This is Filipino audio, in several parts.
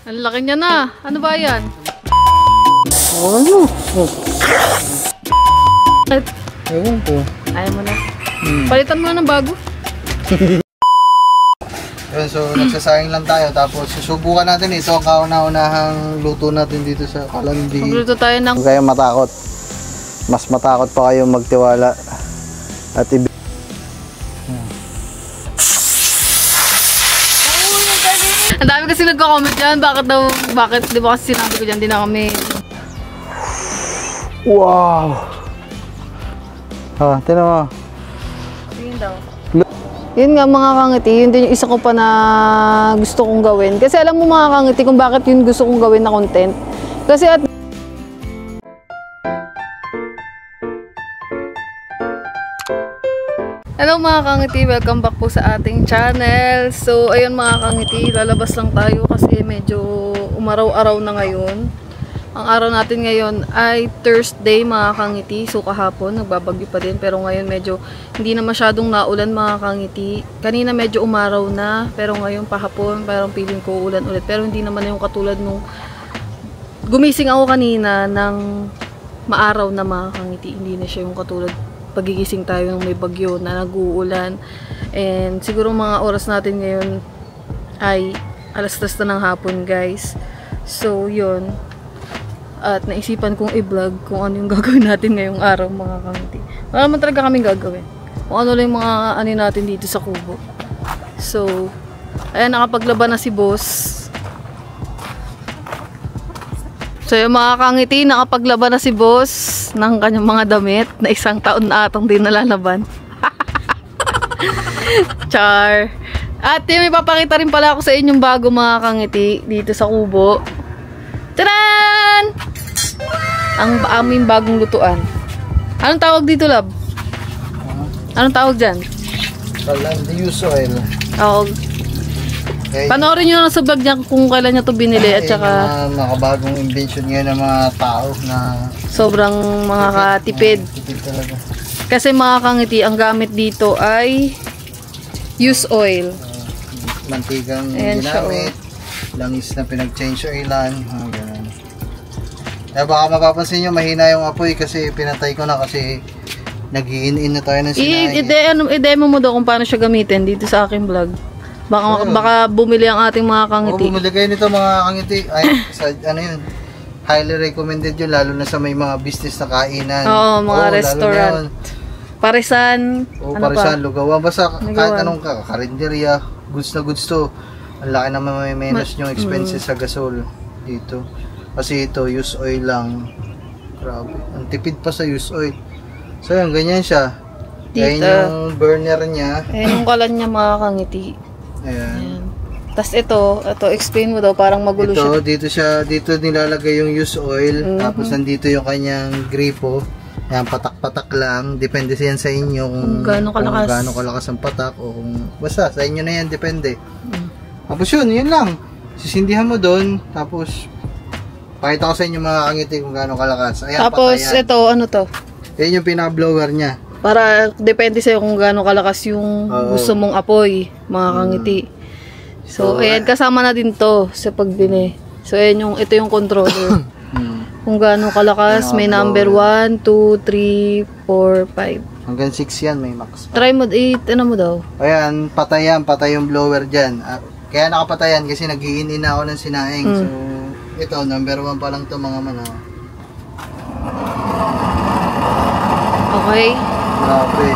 Ang laki niya na. Ano ba yan? Ano? Ewan ko. Ayaw mo na. Palitan mo na ng bago. Yun, so nagsasayang lang tayo. Tapos susubukan natin ito ang kauna-unahang luto natin dito sa Kalandi. Magluto tayo ng... Huwag kayong matakot. Mas matakot pa kayong magtiwala. At Ang dami kasi nagko-comment dyan. Bakit di ba kasi sinabi ko dyan, di na kami. wow! Ah, tinan mo. Yun daw. Yun nga mga kangiti, yun din yung isa ko pa na gusto kong gawin. Kasi alam mo mga kangiti kung bakit yun gusto kong gawin na content. Kasi at hello mga kangiti, welcome back po sa ating channel. So ayun mga kangiti, lalabas lang tayo kasi medyo umaraw-araw na ngayon. Ang araw natin ngayon ay Thursday mga kangiti. So kahapon nagbabagyo pa din pero ngayon medyo hindi na masyadong naulan mga kangiti. Kanina medyo umaraw na pero ngayon pahapon parang feeling ko ulan ulit. Pero hindi naman yung katulad nung gumising ako kanina ng maaraw na mga kangiti. Hindi na siya yung katulad pagigising tayo ng may bagyo na nag-uulan. And siguro mga oras natin ngayon ay alas 3 na ng hapon guys. So yun. At naisipan kong i-vlog kung ano yung gagawin natin ngayong araw mga kangiti. Wala naman talaga kaming gagawin. Kung ano lang yung mga ano natin dito sa kubo. So, ayan nakapaglaban na si boss. So yung mga kangiti, nakapaglaban na si boss ng kanyang mga damit na 1 taon na atang din nalalaban. Char. At yung ipapakita rin pala ako sa inyong bago mga kangiti dito sa kubo. Taran! Ang aming bagong lutuan. Anong tawag dito, love? Anong tawag dyan? Kalandi use oil. Oo. Okay. Panoorin nyo lang sa vlog niya kung kailan niya ito binili at saka nakabagong invention ngayon ng mga tao na sobrang mga katipid. Tipid talaga. Kasi mga kangiti, ang gamit dito ay use oil. Mantigang ayan ginamit. Langis na pinag-change oilan. Ganun. Kaya baka mapapansin nyo, mahina yung apoy kasi pinatay ko na kasi nag-i-in na tayo ng sinaing. I-demo mo daw kung paano siya gamitin dito sa aking vlog. Baka bumili ang ating mga kangiti. Bumili kayo nito mga kangiti. Ay, ano yun? Highly recommended yun, lalo na sa may mga business na kainan. Oo, mga restaurant. Parisan. Oo, ano parisan, lugawan. Basta kahit anong karinderya, goods na goods to. Ang laki naman may menos yung expenses sa gasol dito. Kasi ito, use oil lang. Grabe. Ang tipid pa sa use oil. So yun, ganyan siya. Ayan yung burner niya. Ayan yung kalan niya mga kangiti. Ayan. Tapos ito, explain mo daw, parang magulo siya. Dito nilalagay yung use oil. Tapos nandito yung kanyang gripo. Ayan, patak-patak lang. Depende yan sa inyo kung gaano kalakas ang patak. O kung, basta, sa inyo na yan, depende. Tapos yun lang. Sisindihan mo doon. Tapos, pakita ko sa inyo mga kangiti kung gaano kalakas. Ayan, tapos patayan. Ito, ano to? Yan yung pinaka-blower niya. Para depende sa'yo kung gaano kalakas yung gusto mong apoy, mga kangiti. So ayan, kasama na din to sa pagbili. So ayan ito yung controller. Kung gaano kalakas, may number 1, 2, 3, 4, 5. Hanggang 6 yan, may max. Try mo, ano mo daw? Ayan, patay yung blower dyan. Kaya nakapatayan kasi nag-i-in na ako ng sinaing. So, ito, number 1 pa lang to mga manaw. Okay. Grabe.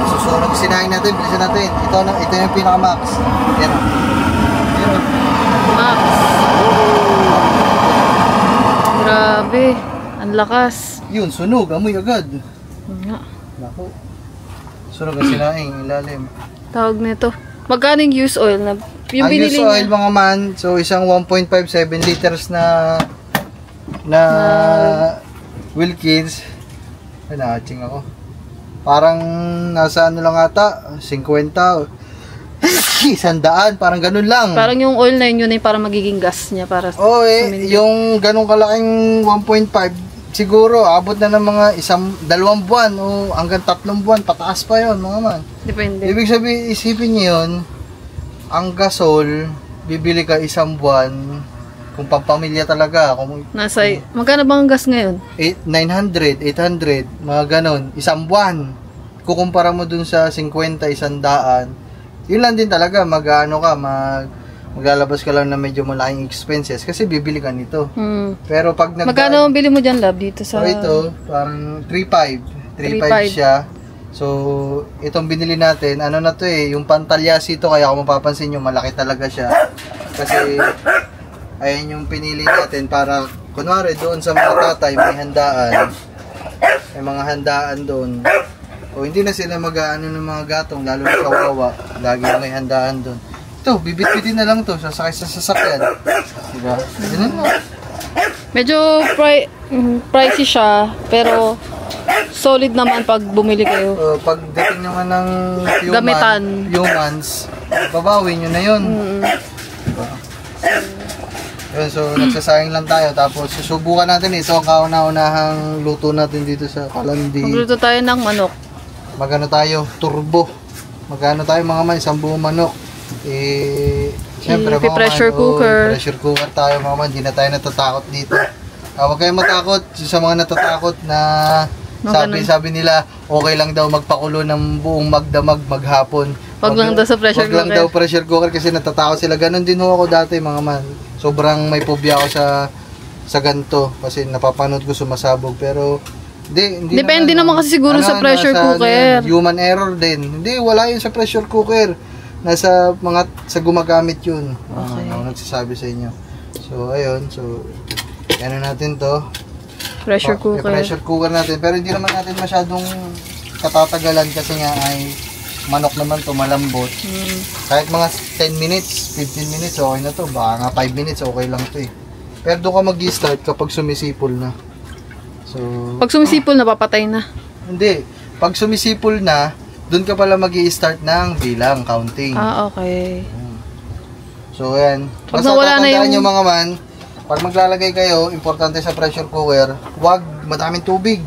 Susunod sinaing natin, bilisan natin. Ito yung pinaka-max. Yan o. Max. Grabe. Ang lakas. Yun, sunog. Amoy agad. Nga. Naku. Sunog ang sinaing, ilalim. Tawag nito. Magkano yung use oil na yung binili niya? Ang use oil mga man, so isang 1.57 liters na Wilkins. Ay, na-hatching ako. Parang nasa ano lang ata, 50, 100, parang ganun lang. Parang yung oil na yun ay parang magiging gas niya para sa yung ganun kalaking 1.5, siguro abot na ng mga 2 buwan o hanggang 3 buwan, pataas pa yon mga man. Depende. Ibig sabihin, isipin niyo yun, ang gasol bibili ka isang buwan, kung pampamilya talaga, kung magkano bang gas ngayon? 900, 800, mga ganon, isang buwan. Kukumpara mo dun sa 50, 100, yun lang din talaga, maglalabas ka lang na medyo malaking expenses kasi bibili ka nito. Pero pag magkano ang bili mo dyan, love, dito sa... ito, parang 3.5 siya. So, itong binili natin, ano na to yung pantalyasi ito, kaya kung mapapansin nyo, malaki talaga siya. Kasi, ayan yung pinili natin para, kunwari doon sa mga tatay, may handaan. May mga handaan doon. O hindi na sila mag-aano ng mga gatong, lalo na sa wawa. Lagi may handaan doon. Ito, bibit-bitin na lang to, sasakay sa sasakyan. Diba? Ganun mo. Medyo pricey siya, pero solid naman pag bumili kayo. Pag dating naman ng gamitan, babawi nyo na yun. Diba? So, nagsasayang lang tayo. Tapos, susubukan natin ito ang kauna-unahang luto natin dito sa Kalandi. Magluto tayo ng manok. Magano tayo? Turbo. Magano tayo mga man? Isang buong manok. Siyempre, pressure cooker. Pressure cooker tayo mga man. Hindi na tayo natatakot dito. Huwag kayong matakot. Sa mga natatakot na sabi nila, okay lang daw magpakulo ng buong magdamag maghapon. Wag lang daw sa pressure cooker. Wag lang daw pressure cooker kasi natatakot sila. Ganon din ho ako dati mga man. Sobrang may phobia ako sa ganito kasi napapanood ko sumasabog. Pero hindi depende naman kasi siguro sa pressure cooker. Human error din. Hindi, wala yun sa pressure cooker. Sa gumagamit yun. Okay. Ako nagsasabi sa inyo. So, ayun. So, ano natin to? Pressure cooker. Pressure cooker natin. Pero hindi naman natin masyadong katatagalan kasi nga ay manok naman to, malambot. Kahit mga 10 minutes, 15 minutes, okay na to. Baka nga 5 minutes, okay lang to eh. Pero doon ka mag-i-start kapag sumisipol na. So, pag sumisipol na, papatay na. Hindi. Pag sumisipol na, doon ka pala mag-i-start ng bilang, counting. Okay. So, ayan. Pag nawala na yung... nyo mga man, pag maglalagay kayo, importante sa pressure cooker, huwag madaming tubig.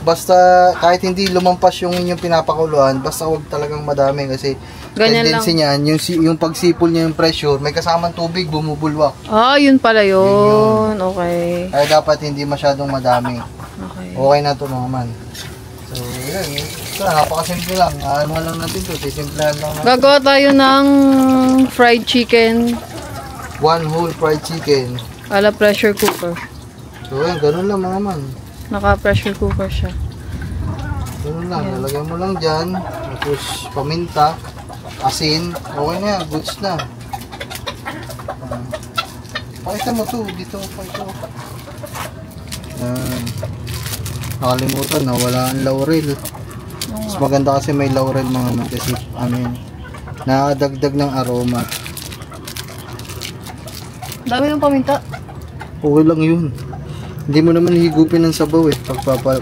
Basta, kahit hindi lumampas yung inyong pinapakuluan, basta huwag talagang madami kasi tendency niyan, yung pagsipol niya yung pressure, may kasamang tubig, bumubulwak. Yun pala yun. Okay. Kaya dapat hindi masyadong madami. Okay na to mga man. So, yun. Ito, napakasimple lang. Ano lang natin to, sisimplahan lang natin. Gagawa tayo ng fried chicken. One whole fried chicken. Ala pressure cooker. So, yun, ganun lang mga man. Naka-pressure cooker siya. Ganun lang, nalagay mo lang dyan. Tapos, paminta, asin. Okay na yan, goods na. Pakita mo to, dito pa ito. Nakalimutan na, wala ang laurel. Mas maganda kasi may laurel mga man. Kasi, nakadagdag ng aroma. Dami ng paminta. Okay lang yun. Hindi mo naman higupin ng sabaw eh.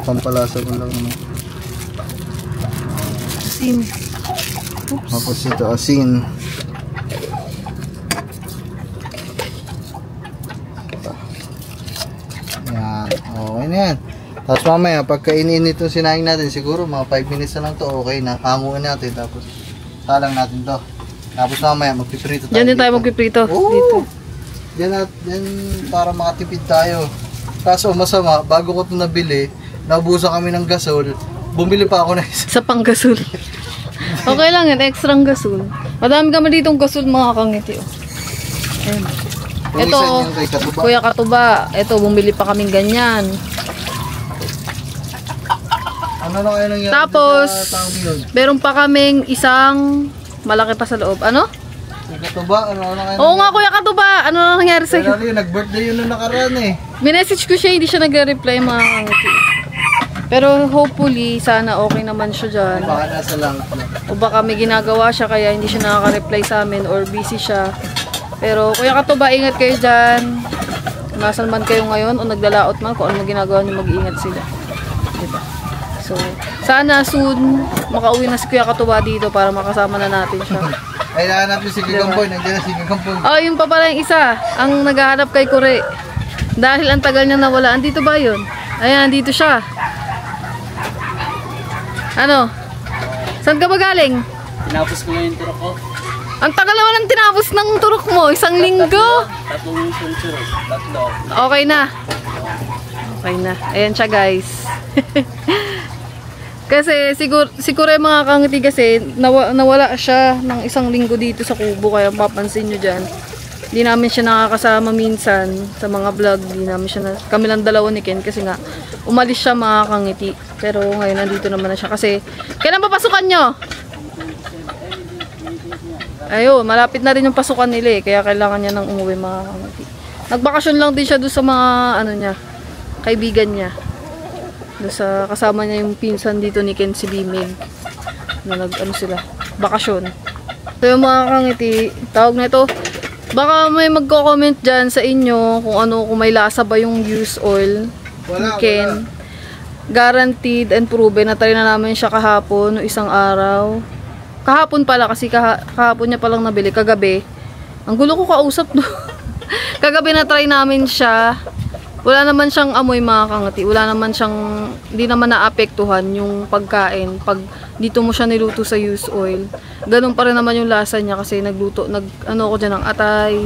Pampalasa mo lang. Asin. Tapos ito, asin. Yan. Okay na yan. Tapos mamaya, pagka iniinit itong sinaing natin, siguro mga 5 minutes na lang to, okay na. Hanguin natin. Tapos, salang natin to. Tapos mamaya, magpiprito tayo. Diyan din tayo magpiprito. Dito. Diyan para makatipid tayo. Kaso masama, bago ko ito nabili, naubusan kami ng gasol, bumili pa ako na isa. Sa panggasol. Okay lang yan, extrang gasol. Madami kami ditong gasol mga kangiti. Ayan. Ito, Kuya Katuba. Ito, bumili pa kaming ganyan. Ano na kayo nangyari? Tapos, meron pa kaming isang malaki pa sa loob. Ano? Katuba, ano na kayo? Oo nga, Kuya Katuba. Ano na nangyari sa'yo? Pero nag-birthday yun na nakaraan eh. Minessage ko siya, hindi siya nagre-reply mga kangiti. Pero hopefully, sana okay naman siya dyan. Baka nasa lang. O baka may ginagawa siya kaya hindi siya nakaka-reply sa amin or busy siya. Pero Kuya Katuba, ingat kayo dyan. Nasaan man kayo ngayon o naglalaot man, kung ano ginagawa niyo, mag-iingat sila. Diba? So, sana soon makauwi na si Kuya Katuba dito para makasama na natin siya. Ay, nahanap yung si Gagamboy. Nandiyan na si Gagamboy. Oh, yung pa pala yung isa. Ang naghahanap kay Kure. Dahil ang tagal niya nawala. Andito ba yun? Ayan, andito siya. Ano? Saan ka ba galing? Tinapos ko na yung turo ko. Ang tagal naman ang tinapos ng turok mo. 1 linggo. Okay na. Okay na. Ayan siya guys. Kasi siguro yung mga kangiti kasi nawala siya ng 1 linggo dito sa kubo. Kaya papansin nyo dyan. Hindi namin siya nakakasama minsan sa mga vlog. Hindi namin siya kami lang dalawa ni Ken kasi nga umalis siya mga kangiti. Pero ngayon nandito naman na siya kasi kailan pa pasukan nyo? Ayun, malapit na rin yung pasukan nila eh. Kaya kailangan niya nang umuwi mga kangiti. Nagbakasyon lang din siya doon sa mga ano niya, kaibigan niya. Doon sa kasama niya yung pinsan dito ni Ken si Bimig. Na nag-ano sila, bakasyon. So yung mga kangiti, tawag na ito. Baka may magko-comment dyan sa inyo kung ano, kung may lasa ba yung used oil. Wala. Guaranteed and proven. Na-try na namin siya kahapon, 1 araw. Kahapon pala kasi kahapon niya palang nabili. Kagabi. Ang gulo ko kausap do. Kagabi na-try namin siya. Wala naman siyang amoy mga kangati. Wala naman siyang, hindi naman naapektuhan yung pagkain. Pag dito mo siya niluto sa used oil. Ganun pa rin naman yung lasa niya kasi ano ako dyan ng atay,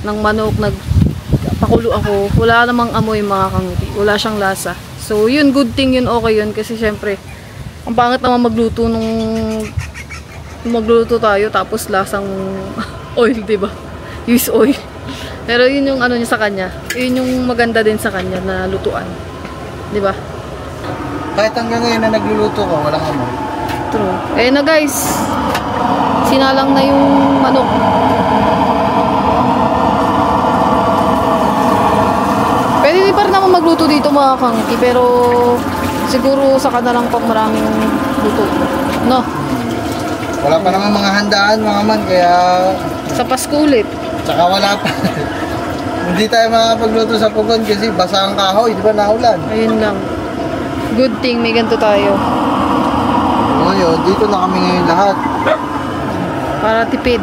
ng manok, nagpakulo ako. Wala namang amoy mga kangiti. Wala siyang lasa. So yun, good thing yun, okay yun. Kasi syempre, ang pangit naman magluto magluto tayo tapos lasang oil, diba? Used oil. Pero yun yung ano niya sa kanya. Yun yung maganda din sa kanya na lutuan. Diba? Kahit hanggang ngayon na nagluluto ko, walang amoy. True. Eh na guys, sinalang na yung manok. Pwede din pa rin naman magluto dito mga kangiti, pero siguro saka na lang pag maraming luto. No? Wala pa naman mga handaan mga man, kaya... Sa Pasko ulit. Tsaka wala pa. Hindi tayo makakapagluto sa pugon kasi basa ang kahoy, di ba naulan? Ayun lang. Good thing may ganito tayo. Ngayon, dito na kami ngayon lahat. Para tipid.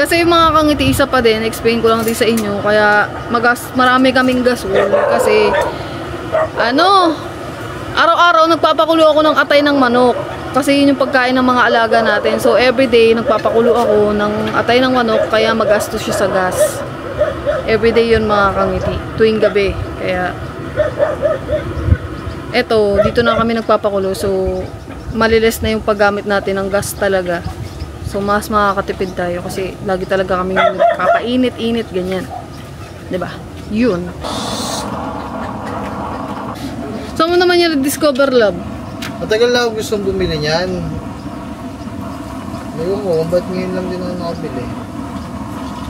Kasi yung mga kangiti, isa pa din, explain ko lang din sa inyo, kaya marami kaming gasol. Kasi, araw-araw nagpapakulo ako ng atay ng manok. Kasi yun yung pagkain ng mga alaga natin. So, everyday, nagpapakulo ako ng atay ng manok, kaya magastos siya sa gas. Everyday yun mga kangiti, tuwing gabi. Kaya, eto, dito na kami nagpapakulo. So, malilis na yung paggamit natin ng gas talaga. So, mas makakatipid tayo kasi lagi talaga kami nagpapainit-init, ganyan. Diba? Yun. So, mo naman yung discover love? Matagal na ako gustong bumili niyan. Ngayon ko, ba't ngayon lang din ako nakabili?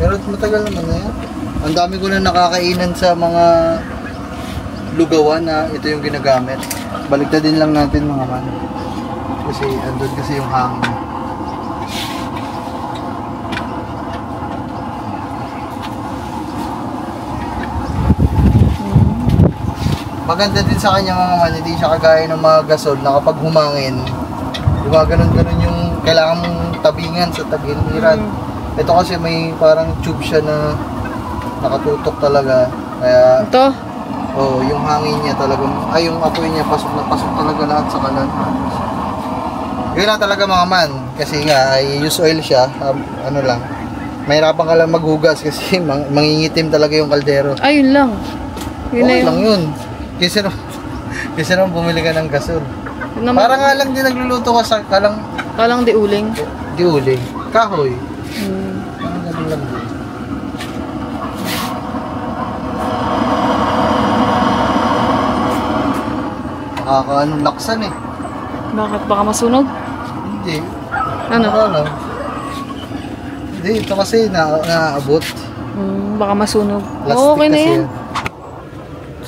Pero matagal naman na yan. Ang dami ko na nakakainan sa mga lugawan na ito yung ginagamit. Baligtadin lang natin mga man. Kasi andun kasi yung hangin. Maganda din sa kanya mga man, hindi siya kagaya ng mga gasol na kapag humangin, diba ganun-ganun yung kailangan mong tabingan sa tagiliran. Ito kasi may parang tube siya na nakatutok talaga. Kaya ito? Oh, yung hangin niya talagang, yung apoy niya pasok na pasok talaga lahat sa kalan. Yun lang talaga mga man, kasi nga ay use oil siya, ano lang. Mahirapan ka lang maghugas kasi mangingitim talaga yung kaldero. Ayun lang. Yun okay lang yun. Kasi naman bumili ka ng gasol. Para nga lang din nagluluto ka sa kalang diuling. Diuling. Kahoy. Parang ganun lang din. Anong laksan eh. Bakit? Baka masunog? Hindi. Ano? Hindi, ito kasi naaabot. Baka masunog. Plastic okay na kasi yan.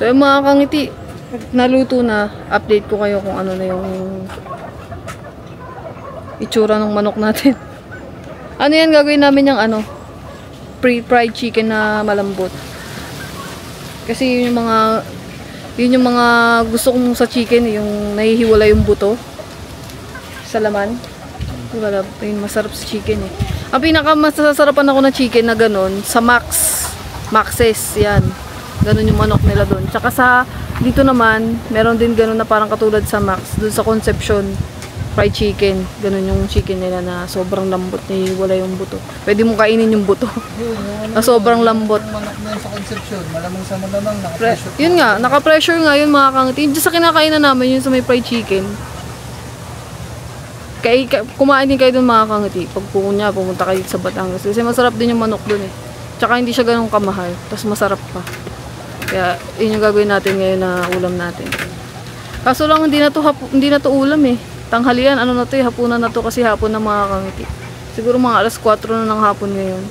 So yung mga kangiti, naluto na, update ko kayo kung ano na yung itsura ng manok natin. Ano yan, gagawin namin yung pre-fried chicken na malambot. Kasi yun yung mga gusto kong sa chicken, yung nahihiwala yung buto sa laman. Wala, yun masarap sa chicken eh. Ang pinakamasasarapan ako na chicken na ganun, sa Maxes, yan. Ganun yung manok nila doon. Tsaka dito naman, meron din ganun na parang katulad sa Max, doon sa Concepcion fried chicken. Ganun yung chicken nila na sobrang lambot na wala yung buto. Pwede mo kainin yung buto. Na sobrang lambot. Manok na yun sa conception, malamang sa malamang, naka-pressure. Yun nga, naka-pressure nga yun mga kangiti. Diyan sa kinakainan namin yun sa may fried chicken. Kumain din kayo dun mga kangiti. Pag pumunta kayo sa Batangas. Kasi masarap din yung manok dun eh. Tsaka hindi siya ganun kamahal. Tapos masarap pa. Kaya yun yung gagawin natin ngayon na ulam natin. Kaso lang hindi na to ulam eh. Tanghalian, ano na to eh, hapunan na to kasi hapon na mga kangiti. Siguro mga alas 4 na ng hapon ngayon.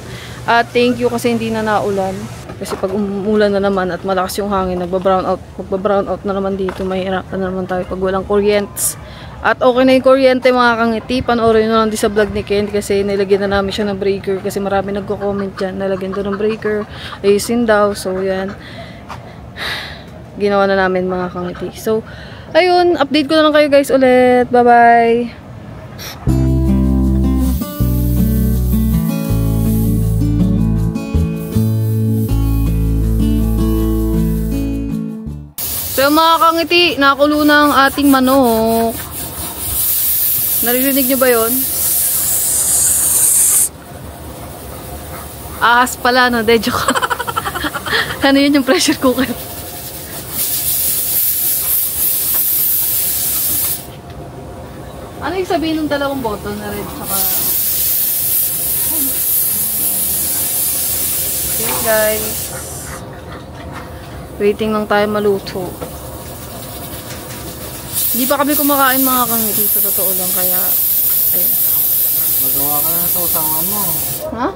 At thank you kasi hindi na naulan. Kasi pag umulan na naman at malakas yung hangin, magba-brown out na naman dito. Mahirapan na naman tayo pag walang kuryentes. At okay na yung kuryente mga kangiti. Panoorin nyo lang din sa vlog ni Ken kasi nilagyan na namin siya ng breaker. Kasi marami nagko-comment dyan. Nalagyan doon ng breaker. Ayusin daw. So yan. Ginawa na namin mga kangiti. So ayun. Update ko na lang kayo guys ulit. Bye bye. So mga kangiti. Nakulo na ang ating manok. Naririnig nyo ba yun? Ahas pala, no? De, joke. Ano yun yung pressure cooker? Ano yung sabihin ng dalawang button na red? Saka... Okay guys. Waiting lang tayo maluto. Hindi pa kami kumakain mga kangiti sa totoo lang kaya ayun. Magawa ka na sa usawan mo. Ha?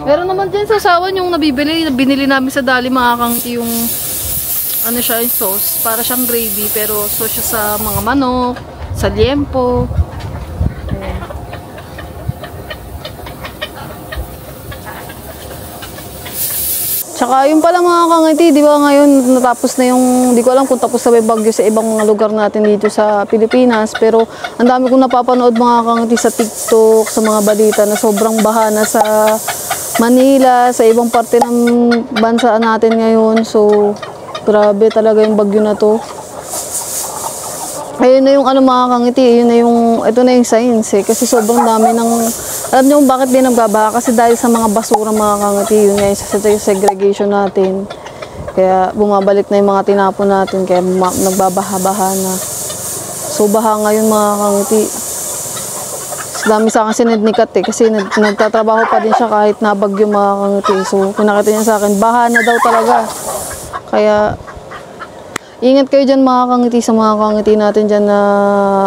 Meron naman dyan sa usawan yung binili namin sa Dali mga kangiti yung ano siya yung sauce. Para siyang gravy pero sauce siya sa mga manok, sa liempo. Ayan. Tsaka yung pala mga kangiti, di ba ngayon natapos na yung, di ko alam kung tapos na may bagyo sa ibang mga lugar natin dito sa Pilipinas, pero ang dami kong napapanood mga kangiti sa TikTok, sa mga balita na sobrang baha na sa Manila, sa ibang parte ng bansa natin ngayon. So, grabe talaga yung bagyo na to. Ayun na yung ano mga kangiti, ito na yung science eh, kasi sobrang dami ng, alam niyo kung bakit din nagbabaha, kasi dahil sa mga basura mga kangiti, yun nga yung segregation natin, kaya bumabalik na yung mga tinapon natin, kaya nagbabaha-baha na. So baha ngayon mga kangiti. Dami sa akin sinend ni Kat eh, kasi nagtatrabaho pa din siya kahit nabagyo mga kangiti. So pinakita niya sa akin, baha na daw talaga. Kaya ingat kayo dyan mga kangiti, sa mga kangiti natin dyan na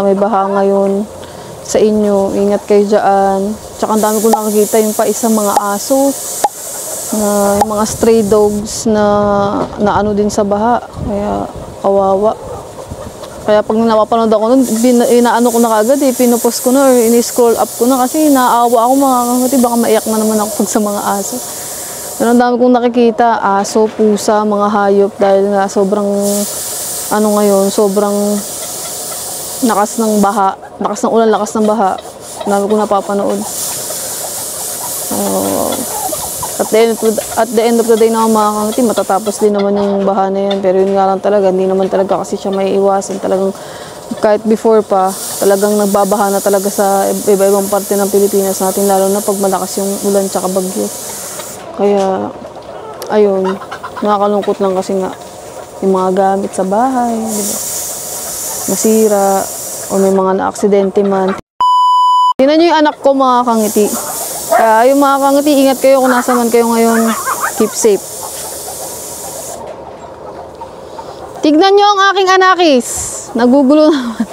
may baha ngayon sa inyo. Ingat kayo dyan. Tsaka ang dami ko nakakita yung pa isang mga aso, na yung mga stray dogs na ano din sa baha. Kaya kawawa. Kaya pag napapanood ako nun, inaano ko na kagad eh, pinupost ko na or ini-scroll up ko na kasi naawa ako mga kangiti, baka maiyak na naman ako pag sa mga aso. Pero ang dami kong nakikita, aso, pusa, mga hayop dahil nga sobrang ano ngayon, sobrang lakas ng baha, lakas ng ulan, lakas ng baha. Ang dami kong napapanood. At the end of the day naman mga kangiti, matatapos din naman yung baha na yan. Pero yun nga lang talaga, hindi naman talaga kasi siya may iwasan. Talagang kahit before pa, talagang nagbabaha na talaga sa iba-ibang parte ng Pilipinas natin, lalo na pag malakas yung ulan tsaka bagyo. Kaya, ayun, nakakalungkot lang kasi nga, yung mga gamit sa bahay, di ba? Nasira, o may mga na-aksidente man. Tingnan nyo yung anak ko mga kangiti. Kaya yung mga kangiti, ingat kayo kung nasa man kayo ngayon, keep safe. Tignan nyo ang aking anakis. Nagugulo naman.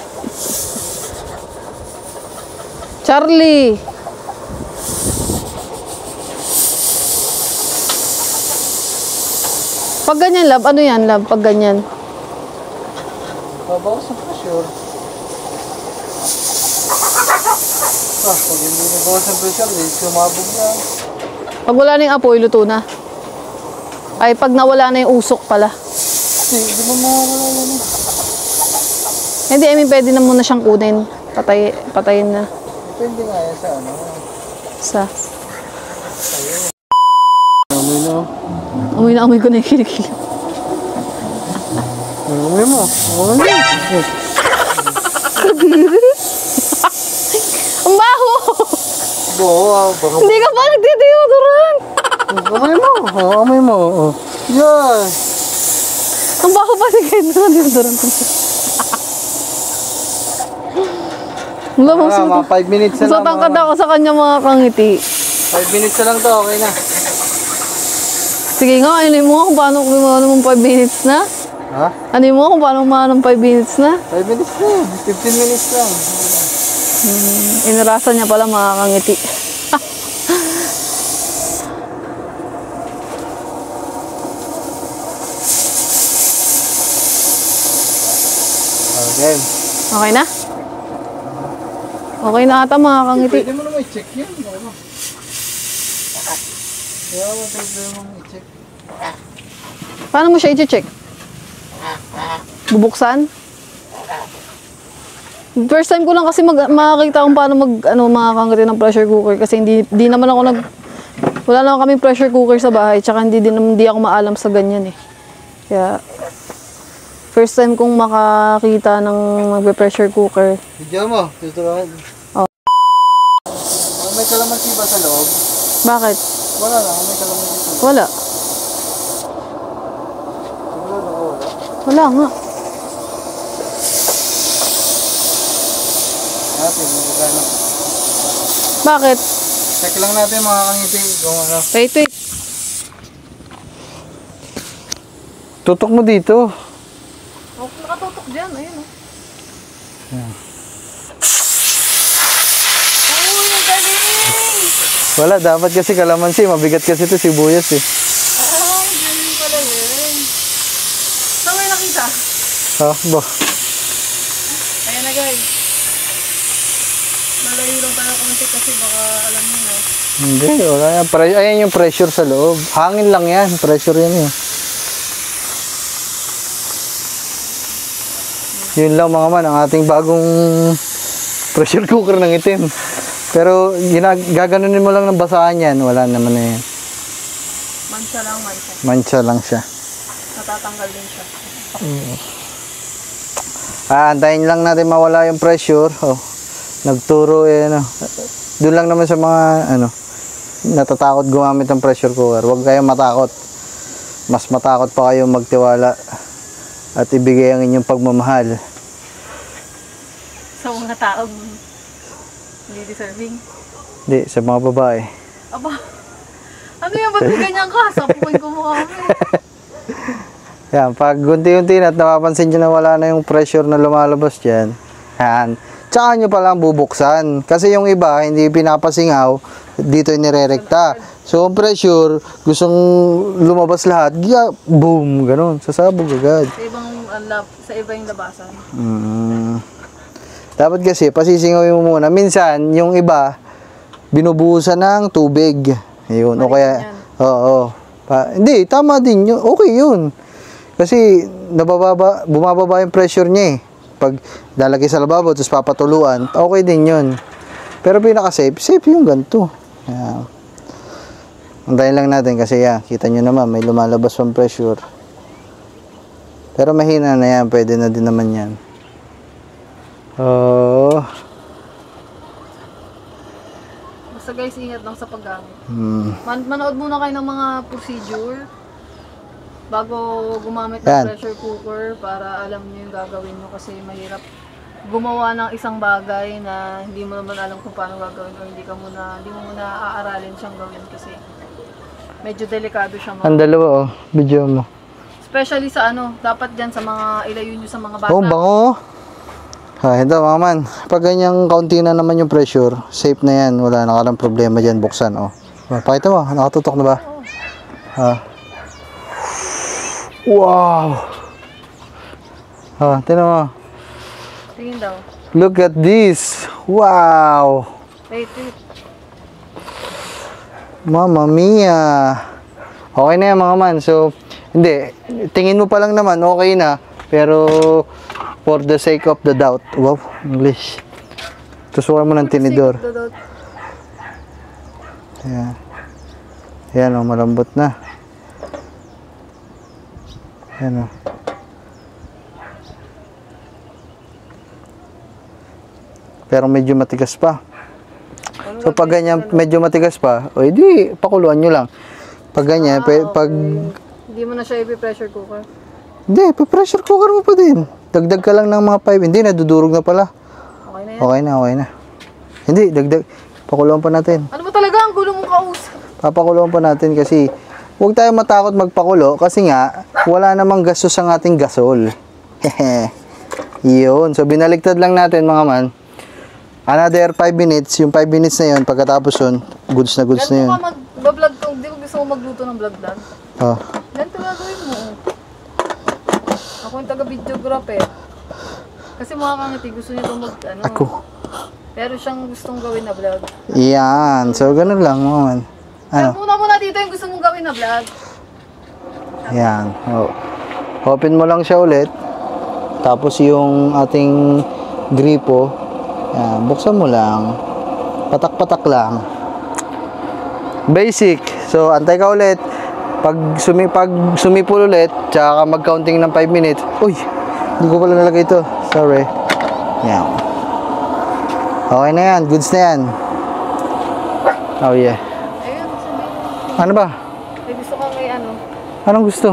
Charlie. Pag ganyan, love, ano yan, love? Pag ganyan. Babawas ang pressure. Pag hindi nabawas ang pressure, sumabog na. Pag wala na yung apoy, luto na. Ay, pag nawala na yung usok pala. Hindi mo mawawala yan eh. Hindi, I mean, pwede na muna siyang kunin. Patayin na. Depende nga yan sa ano. Sa? Amoy na. Amoy ko na yung kilikili. Amoy mo. Amoy mo. Kadiri. Baka... Hindi ka pa nagdi-deodorant. Amoy mo. Amoy mo. Yan. Ang baho pa si Kate na deodorant. Wala mo Mga 5 minutes na lang. tangkad ako sa kanya mga kangiti. 5 minutes na lang to, okay na. Sige nga, ano mo kung paano kumano mong 5 minutes na? Ha? Ano mo kung paano kumano ng 5 minutes na? 5 minutes na, 15 minutes lang. Inarasan niya pala mga kangiti. Okay. Okay na? Okay na ata mga kangiti. Pwede mo naman i-check yan. Kaya mo problema mo i-check. Paano mo siya i-check? Bubuksan? First time ko lang kasi makakita kung paano mga kangiti ng pressure cooker kasi hindi naman ako wala naman kaming pressure cooker sa bahay tsaka hindi ako maalam sa ganyan eh. Kaya first time kong makakita ng magbe-pressure cooker. Video mo, tuturuan. Oh. May kalamansi ba sa loob? Bakit? Wala na, may kalamansi sa loob. Wala. Wala nga. Natin, magkano. Bakit? Check lang natin mga kangiti kung ano. Wait. Tutok mo dito. Oh, nakatutok dyan. Ayun oh. Yeah. Oh, yung galing! Wala, dapat kasi kalamansi. Mabigat kasi ito sibuyas eh. Oh, galing pala yun. Saan may nakita? Ha? Ba? Ayan na guys. Malayo lang tayo konti kasi baka alam nyo na. Hindi, wala yan. Ayan yung pressure sa loob. Hangin lang yan. Pressure yan eh. Yun lang mga man, ang ating bagong pressure cooker ng itim. Pero gaganunin mo lang ng basahan yan. Wala naman na yan. Mancha lang. Mancha lang siya. Natatanggal din siya. Antayin lang natin mawala yung pressure. Oh, nagturo eh. Ano. Doon lang naman sa mga natatakot gumamit ng pressure cooker. Huwag kayong matakot. Mas matakot pa kayong magtiwala at ibigay ang inyong pagmamahal Sa mga taong hindi deserving. Hindi, sa mga babae. Aba, ano yung ba't ganyan ka? Sapuin ko mo kami. Yan, pag unti-unti na at napapansin nyo na wala na yung pressure na lumalabas dyan, yan, tsaka nyo palang bubuksan. Kasi yung iba, hindi pinapasingaw, dito inirerekta. So, ang pressure, gustong lumabas lahat, boom, ganun, sasabog agad. Sa iba yung labasan. Dapat kasi, pasisingawin mo muna. Minsan, yung iba, binubuhusan ng tubig. Ayun, o kaya, oo. Hindi, tama din yun. Okay yun. Kasi, bumababa yung pressure niya eh. Pag lalagay sa lababo, tapos papatuluan, okay din yun. Pero pinaka-safe, safe yung ganito. Ayan. Antayin lang natin kasi kita nyo naman, may lumalabas pang pressure. Pero mahina na yan, pwede na din naman yan. Oh. Basta guys, ingat lang sa paggamit. Manood muna kayo ng mga procedure bago gumamit ng pressure cooker para alam nyo yung gagawin nyo kasi mahirap gumawa ng isang bagay na hindi mo naman alam kung paano gagawin o hindi mo muna aaralin siyang gawin kasi medyo delikado siya. Ang dalawa video mo. Especially sa dapat dyan sa mga ilayo nyo sa mga bata. Oh, bango. Ito mga man, pag ganyang kaunti na naman yung pressure, safe na yan, wala na kalang problema dyan, buksan pakita mo, nakatutok na ba? Wow. Tingnan mo. Tingin daw. Look at this. Wow. Wait. Mamma mia. Okay na yan mga man. So, hindi. Tingin mo pa lang naman, okay na. Pero, for the sake of the doubt. Wow, English. Tusukan mo ng tinidor. Ayan. Ayan malambot na. Ayan Pero medyo matigas pa. So pag ganyan medyo matigas pa, o edi pakuluan nyo lang. Pag ganyan, pag hindi mo na siya i-pressure cooker. hindi, pressure cooker mo pa din. Dagdag ka lang ng mga 5. Hindi, nadudurog na pala. Okay na yan. Okay na. Hindi, dagdag. Pakuluan pa natin. Ano ba talaga ang gulo mong kausap? Papakuluan pa natin kasi huwag tayo matakot magpakulo kasi nga wala namang gastos ang ating gasol. Yun. So binaligtad lang natin mga man. Another 5 minutes. Yung 5 minutes na yun, pagkatapos yun, goods na yun. Ganito ka mag-vlog kung di ko gusto mo magluto ng vlog. Oh. Ganito gagawin mo. Ako yung taga-videographer. Kasi mga kangiti, gusto niya itong ano. Ako. Pero siyang gustong gawin na vlog. Yan. So ganun lang mga man. Ano? Pero muna dito yung gusto mong gawin na vlog. Yan. Oh. Open mo lang siya ulit. Tapos yung ating gripo, yan, buksan mo lang. Patak-patak lang. Basic. So, antay ka ulit. Pag sumipol ulit, tsaka ka mag-counting ng 5 minutes. Uy, hindi ko pala nalagay ito. Sorry. Yan. Okay na yan. Goods na yan. Oh, yeah. Ayun, sabihin. Ano ba? May gusto kang may ano. Anong gusto?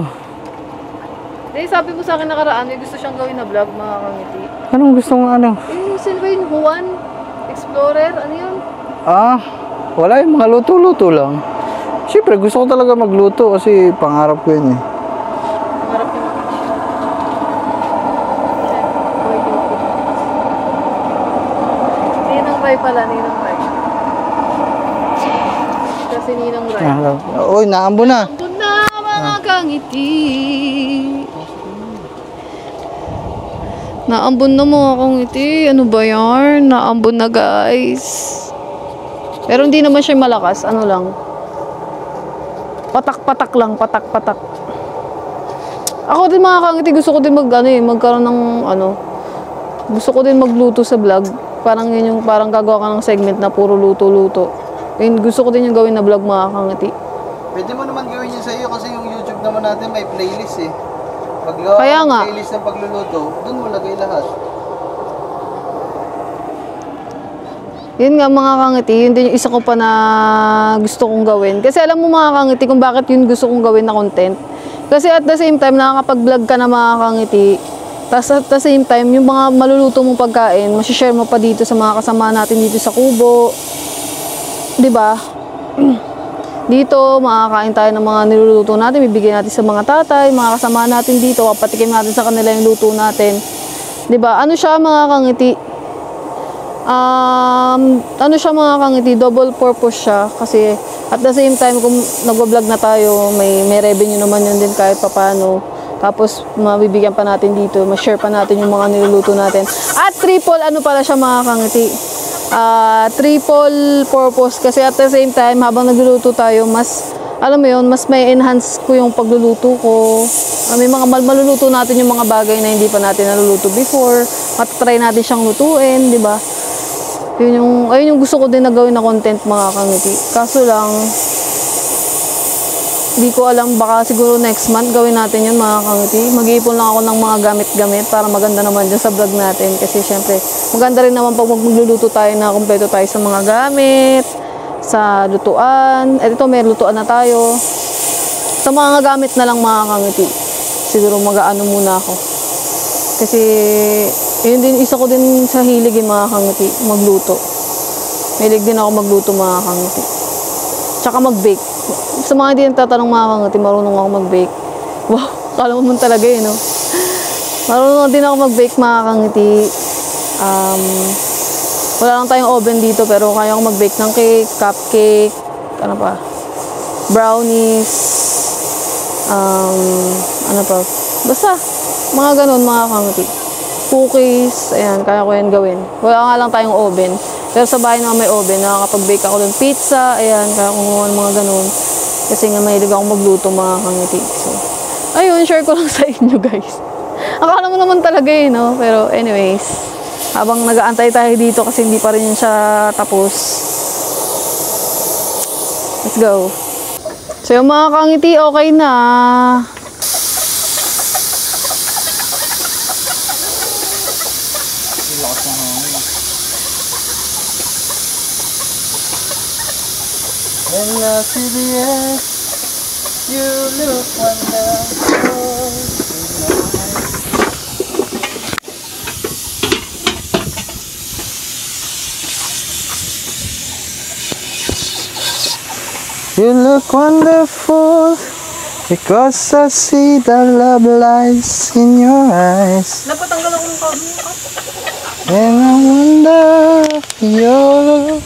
Dahil sabi mo sa akin nakaraan, may gusto siyang gawin na vlog, mga kangiti. Anong gusto mo ano? Sino ba yun? Juan? Explorer? Ano yun? Wala yung mga luto-luto lang. Siyempre, gusto ko talaga magluto kasi pangarap ko yun eh. Pangarap ko naman siya. Ninang Ray pala, Ninang Ray. Kasi Ninang Ray. Uy, naambo na. Ambon na mga kangiti. Naambon na mga kangiti. Ano ba yan? Naambon na guys. Pero hindi naman siya malakas. Ano lang. Patak-patak lang. Patak-patak. Ako din mga kangiti. Gusto ko din magkaroon ng gusto ko din magluto sa vlog. Parang yun yung parang gagawa ka ng segment na puro luto-luto. Yun, gusto ko din yung gawin na vlog mga kangiti. Pwede mo naman gawin yun sa iyo kasi yung YouTube naman natin may playlist eh. Paggawa Kaya nga. Playlist ng pagluluto, dun mo lagay lahat. Yun nga mga kangiti, yun din yung isa ko pa na gusto kong gawin. Kasi alam mo mga kangiti kung bakit yun gusto kong gawin na content. Kasi at the same time, nakakapag-vlog ka na mga kangiti. Tapos at the same time, yung mga maluluto mong pagkain, masishare mo pa dito sa mga kasama natin dito sa Kubo. Diba? Dito, makakain tayo ng mga niluluto natin, bibigyan natin sa mga tatay, mga kasama natin dito, papatikim natin sa kanila yung luto natin. 'Di ba? Ano siya mga kangiti? Ano siya mga kangiti? Double purpose siya kasi at the same time kung nagvo-vlog na tayo, may revenue naman yun din kahit papaano. Tapos mabibigyan pa natin dito, ma-share pa natin yung mga niluluto natin. At triple ano pala siya mga kangiti? Triple purpose kasi at the same time habang nagluluto tayo mas alam mo yun mas may enhance ko yung pagluluto ko may mga maluluto natin yung mga bagay na hindi pa natin naluluto before matatry natin siyang lutuin di ba ayun yung gusto ko din na gawin na content mga kangiti kaso lang hindi ko alam baka siguro next month gawin natin yun mga kangiti mag-iipon lang ako ng mga gamit-gamit para maganda naman dyan sa vlog natin kasi syempre maganda rin naman pag magluluto tayo na kumpleto tayo sa mga gamit sa lutuan ito may lutuan na tayo sa mga gamit na lang mga kangiti siguro mag-aano muna ako kasi yun din isa ko din sa hilig yung mga kangiti magluto hilig din ako magluto mga kangiti tsaka mag-bake sa mga hindi nagtatanong mga kangiti, marunong ako mag-bake. Wow, kala mo man talaga eh, no? Marunong din ako mag-bake mga kangiti. Wala lang tayong oven dito, pero kaya ko mag-bake ng cake, cupcake, ano pa, brownies, ano pa, basta, mga ganun mga kangiti. Cookies, ayan, kaya ko yan gawin. Wala nga lang tayong oven. Pero sa bahay na may oven, nakakapag-bake ako ng pizza, ayan, kaya kung mga ganun. Kasi nga mahilig ako magluto mga kangiti. So, ayun, share ko lang sa inyo guys. Akala mo naman talaga eh, no? Pero anyways, habang nag-aantay tayo dito kasi hindi pa rin siya tapos. Let's go. So yung mga kangiti, okay na. When I see the end, you look wonderful. You look wonderful because I see the love lies in your eyes. Napatanggal ako ng kabo. And I wonder your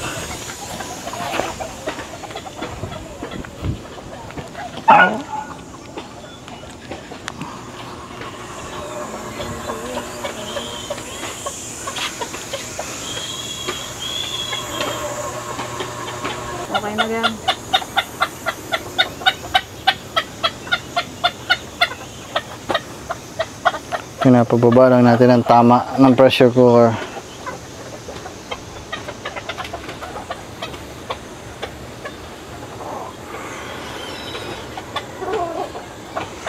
Okay na yan. pinapababa lang natin ang tama ng pressure cooker.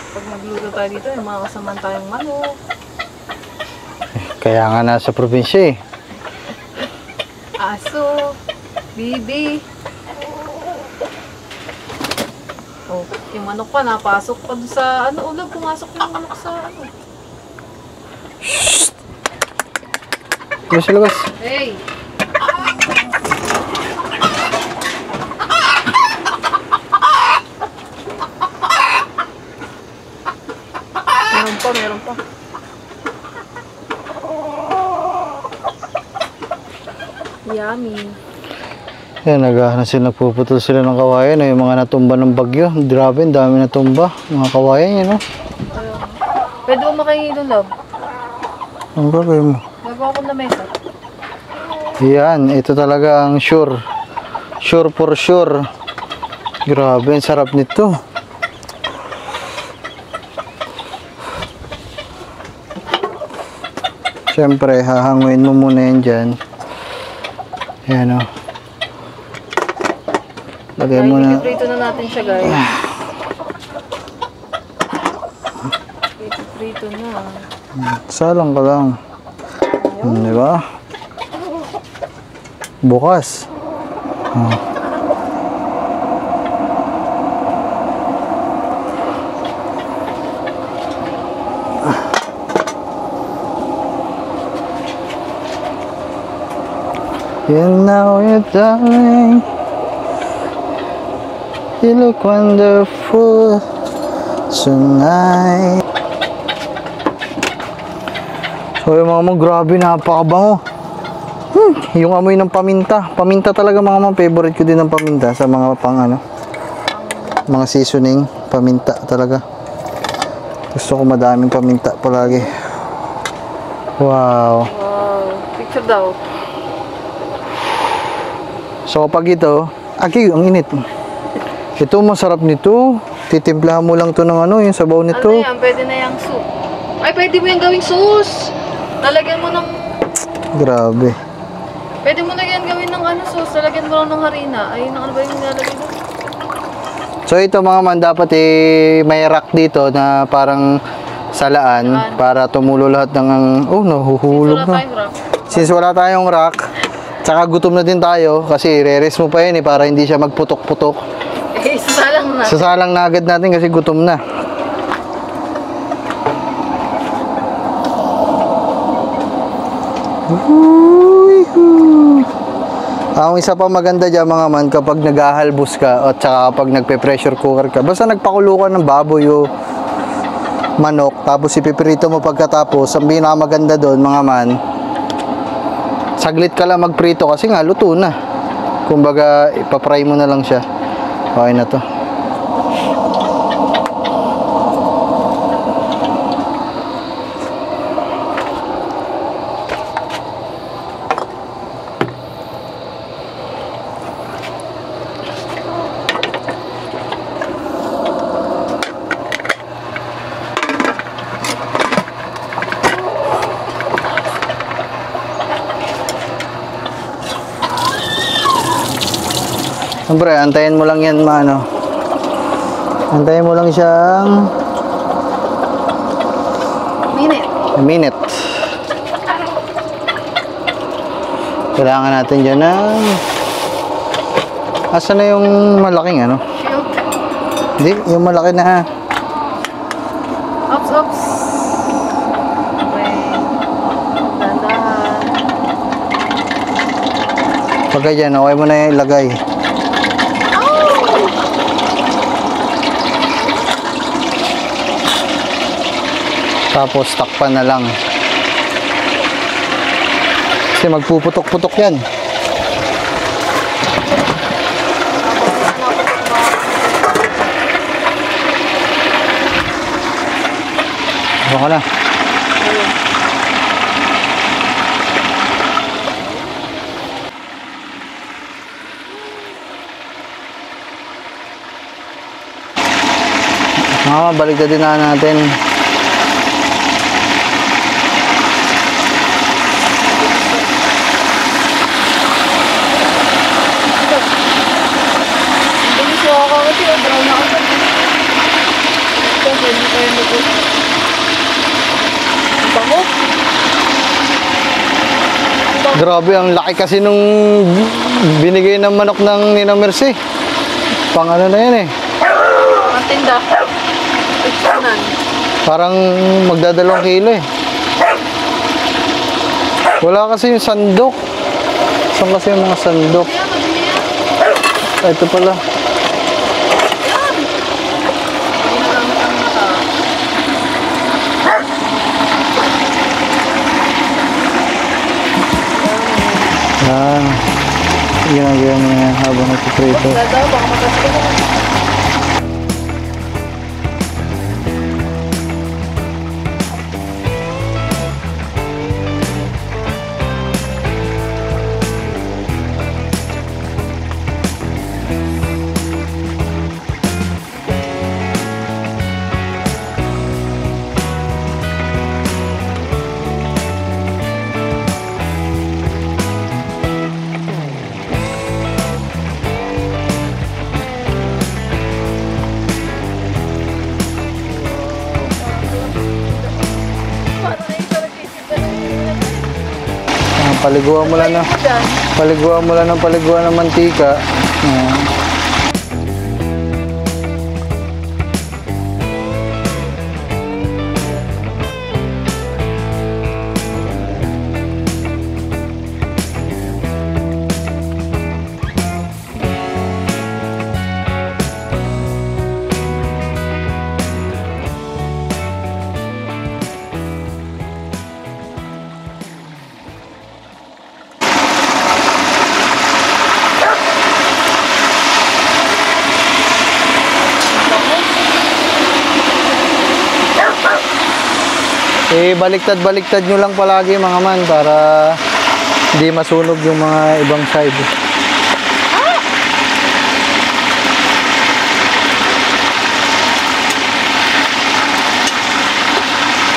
Pag nagluto tayo dito, yung mga kasamaan tayong manok. Kaya nga nasa probinsya eh. Aso. Bibi. Oh, yung manok pa, napasok pa doon sa, ulag, pumasok yung manok sa, Labas. Hey! Meron pa. Yummy. Yan, nagpuputol sila ng kawayan. Yung mga natumba ng bagyo. Grabe, ang dami natumba. Mga kawayan yan, no? Pwede mo makahilo, love. Ang bagay mo. Magawa ko na mesa. Yan, ito talaga ang sure. Sure for sure. Grabe, ang sarap nito. Siyempre, hahanguin mo muna yan dyan. Yan, o. Lagay mo na. Ipiprito na natin siya, guys. Ipiprito na. Salang ka lang. Di ba? Bukas. You know it, darling. You look wonderful tonight. So yung mga mo, grabe, napakabango. Yung amoy ng paminta. Paminta talaga mga ma'am. Favorite ko din ng paminta sa mga mga seasoning. Paminta talaga. Gusto ko madaming paminta palagi. Wow. Picture daw. So kapag ito, ang init. Ito masarap nito. Titimplahan mo lang to ng yung sabaw nito. Ano yan? Pwede na yung soup. Ay, pwede mo yung gawing sauce. Lalagyan mo ng... Grabe. Pwede mo na yan gawin ng sauce. Lalagyan mo lang ng harina. Ay, ano ba yung nilalagay doon? So ito mga man, dapat may rack dito na parang salaan para tumulo lahat ng... nahuhulog na. Since wala tayong rack, tsaka gutom na din tayo kasi re-rest mo pa yun para hindi siya magputok-putok. Sasalang na. Sasalang na agad natin kasi gutom na. Ang isa pa maganda dyan mga man, kapag naghahalbos ka at saka kapag nagpe-pressure cooker ka, basta nagpakulo ka ng baboy o manok, tapos ipiprito mo pagkatapos, ang pinakamaganda doon mga man, saglit ka lang magprito kasi nga luto na. Kumbaga ipapry mo na lang siya. Okay na to. Siyempre, antayin mo lang yan, antayin mo lang siyang minute. Kailangan natin dyan ng Asan na yung malaking ano? Shield. Hindi, yung malaki na. Ops, ops. Okay. Dandahan. Pagka dyan, okay mo na yung ilagay. Tapos takpan na lang. Kasi magpuputok-putok yan. Baka na. Balik na din na natin. Grabe, ang laki kasi nung binigay ng manok ng Nina Mercy. Pang ano na yan eh. Matinda. Parang magdadalawang kilo eh. Wala kasi yung sandok. Saan kasi yung mga sandok? Ah, ito pala. Yan. Ginagawa mo na yan habang nagpiprito. Paliguan mo lang na. Paliguan mo lang ng paliguan ng mantika. Baliktad-baliktad nyo lang palagi mga man para hindi masunog yung mga ibang side.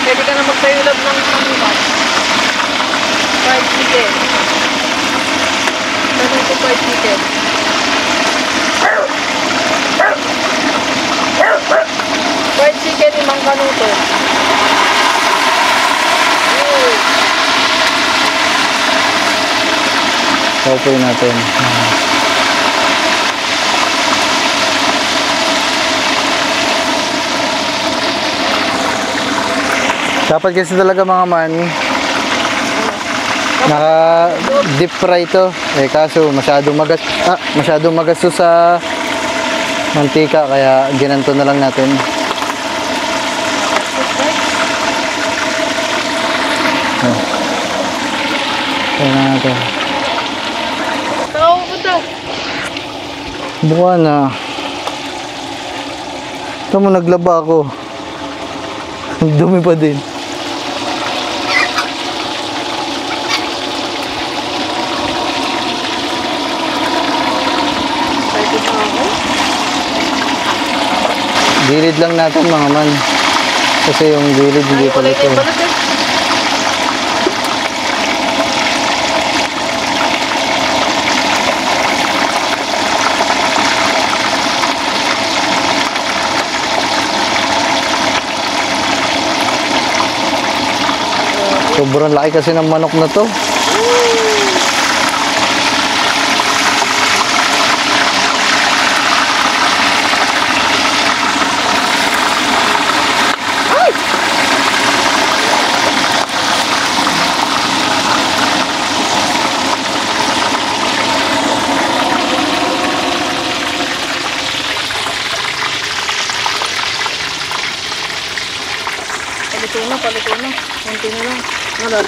Pwede ka na magsayulab ng fried chicken. Tanong ko fried chicken. Fried chicken ni Mang Kanuto. Paupoy natin. Dapat kasi talaga mga man naka deep fry to. Kaso masyadong magastos sa mantika kaya ginanto na lang natin. Kaya na natin. Buka na. Ito mo, naglaba ako. Dumi pa din. Gilid lang natin mga man. Kasi yung gilid hindi pa ito. Sobrang laki kasi ng manok na to. Palito na. Konti na lang. Malal.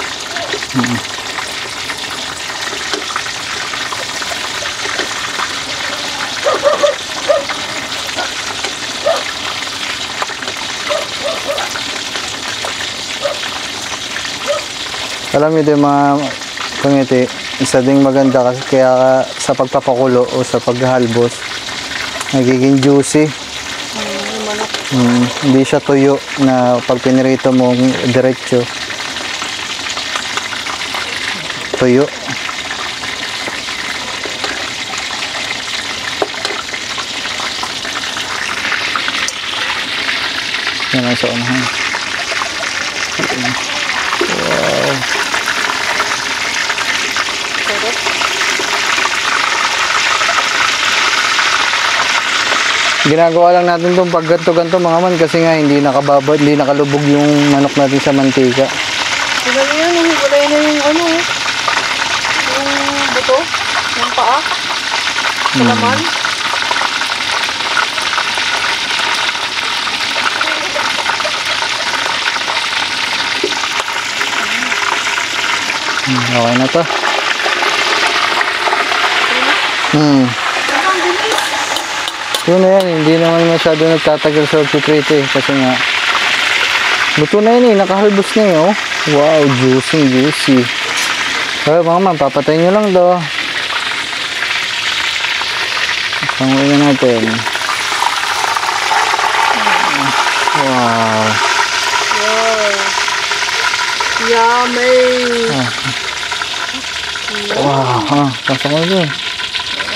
Alam niyo din mga kangiti, isa ding maganda kasi kaya sa pagpapakulo o sa paghalbos, nagiging juicy. Hindi siya tuyo na pag pinirito mo diretso. Tuyo. Yan ang sa unahan. Wow. Ginagawa lang natin itong pag ganto-ganto mga man kasi nga hindi nakababad, hindi nakalubog yung manok natin sa mantika. Wala na yan, wala na yung ano, yung buto, yung paa, sa laman. Okay na to. Yun na yan, hindi naman masyado nagtatagal sa pagpiprito eh, kasi nga luto na yun eh, nakahalbos na eh, oh. Wow, juicy. Kaya mga man, papatayin nyo lang daw. Sanguin na natin. Wow. Yummy! Wow, pasok mo dun.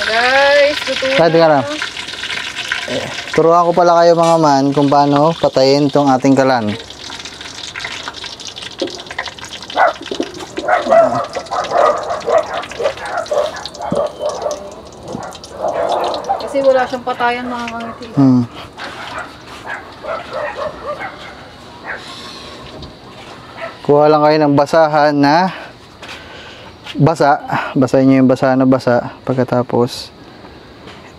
Guys, luto na. Pwede ka lang. Turuan ko pala kayo mga man kung paano patayin tong ating kalan. Kasi wala siyang patayan mga kangiti. Kuha lang kayo ng basahan na basahin nyo yung basahan na basa. Pagkatapos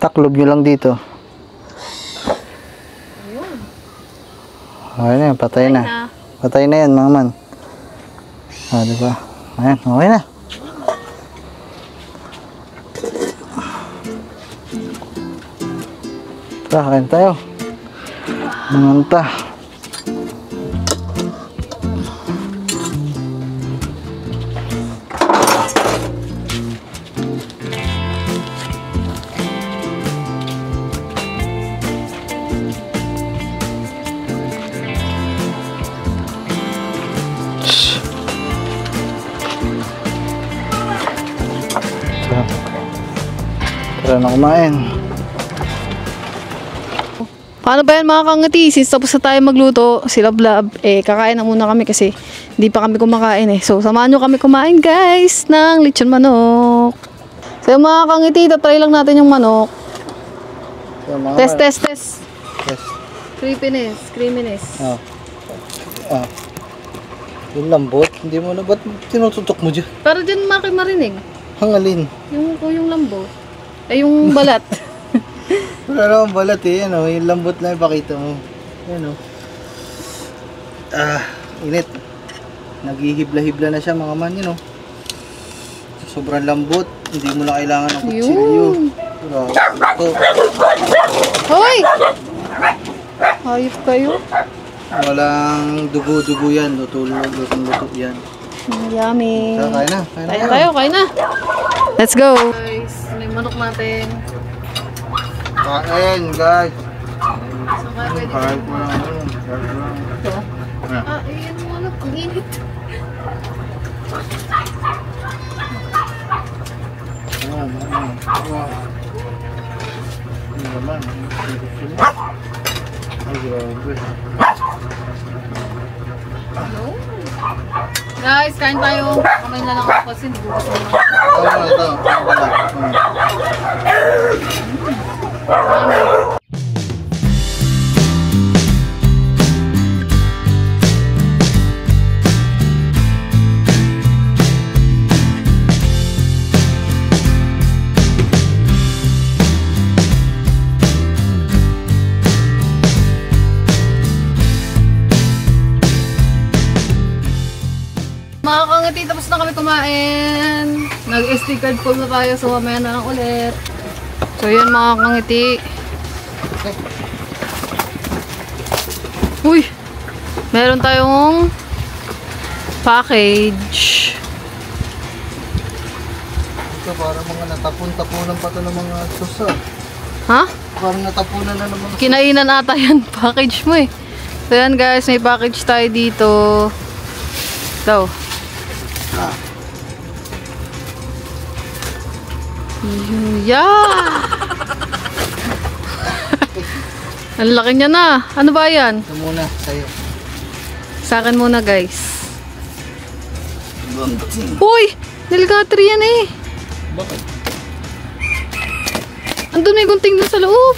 taklob nyo lang dito. Okay na yan, patay na. Patay na yan mga man. Diba? Ayan, okay na. Tara, kain tayo. Manganta. Tara na kumain. Paano ba yan mga kangiti? Since tapos na tayo magluto, sila Blab, kakain na muna kami kasi hindi pa kami kumakain eh. So, samahan nyo kami kumain guys ng lechon manok. So, mga kangiti, tatry lang natin yung manok. So, Test. Yes. Creaminess. Yung lambot, hindi mo na, ba't tinututok mo dyan? Para dyan marinig. Hangalin. Yung lambot. Yung balat. Wala naman balat eh, ano, yung lambot na ipakita mo. Yan o. Init. Naghihibla-hibla na siya mga man, yun o. Sobrang lambot, hindi mo na kailangan ng kutsilyo. Hoy! Hayop kayo. Walang dugo-dugo yan, luto yan. Yummy. So, kain na. Let's go. Guys, may manok natin. Kain, guys. So, pwede. Kain ko lang. Ito? Ayan mo anak, ang init. Guys, kain tayo. Kamay na lang ako kasi hindi ko gusto naman. tapos na kami kumain. Nag-SD card full na tayo, so mamaya na lang ulit. So yun mga kangiti. Uy! Meron tayong package. Ito parang mga natapon-tapunan pa ito ng mga susa. Ha? Parang natapunan na ng mga Kinainan ata yan. Package mo eh. So yan guys, may package tayo dito. Ito. Ah. Yeah! Ang laki niya na. Ano ba yan? Ito muna, sa'yo. Sa akin muna guys. Uy! Nilgatri yan eh. Bakit? Andun may gunting doon sa loob.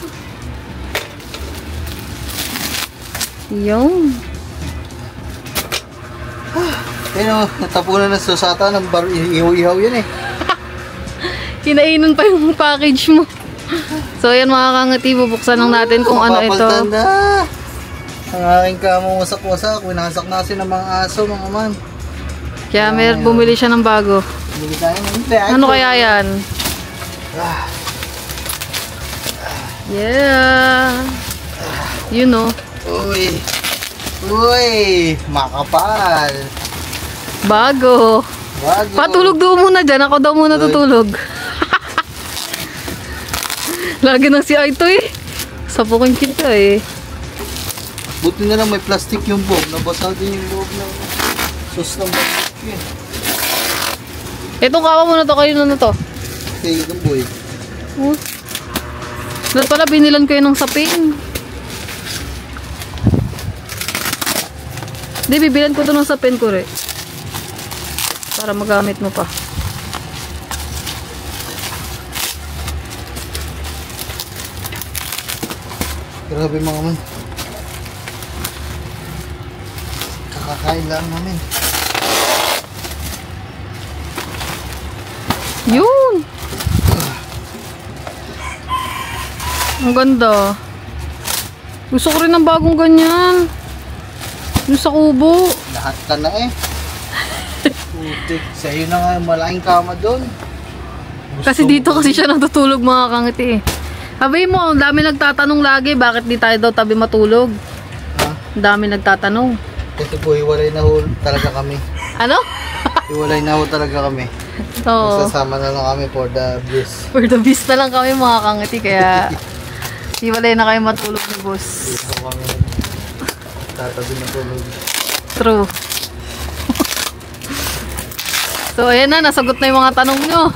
Yung. Ayun o, natapunan ng susata ng bar, ihaw-ihaw yun eh. Kinainan pa yung package mo. So ayan mga kangati, bubuksan lang natin kung ano ito. Mapapaltan na. Ang aking kamong wasak-wasak, winasak na kasi ng mga aso, mga man. Kaya bumili siya ng bago. Bili tayo ng bag. Ano kaya yan? Ah, Yeah. You know. uy. Uy, makapal. Bago. Bago. Patulog doon muna dyan. Ako daw muna tutulog. Lagi na si Aito eh. Sapukin kita eh. Buti na lang may plastic yung bob. Nabasa din yung loob ng sus ng barbecue. Itong kawa mo na to. Kayo na to. Okay, itong boy. Oh. Doon pala binilan kayo ng sapin. Hindi, bibilan ko to ng sapin ko rin. Para magamit mo pa. Grabe mga man. Kakakain lang namin. Yun! Ang ganda. Gusto ko rin ng bagong ganyan. Yung sa kubo. Lahat ka na eh. Putik. Sa'yo na nga yung malaking kama doon. Kasi dito kasi siya natutulog mga kangiti eh. Sabi mo, ang dami nagtatanong lagi, bakit di tayo daw tabi matulog? Ha? Ang dami nagtatanong. Kasi po, hiwalay na ho talaga kami. Ano? Hiwalay na ho talaga kami. Oo. Magsasama na lang kami for the bliss. For the beast na lang kami mga kangiti, kaya hiwalay na kayo matulog ni boss. Dito kami tatabi na tulog. True. So ayan na, nasagot na yung mga tanong nyo.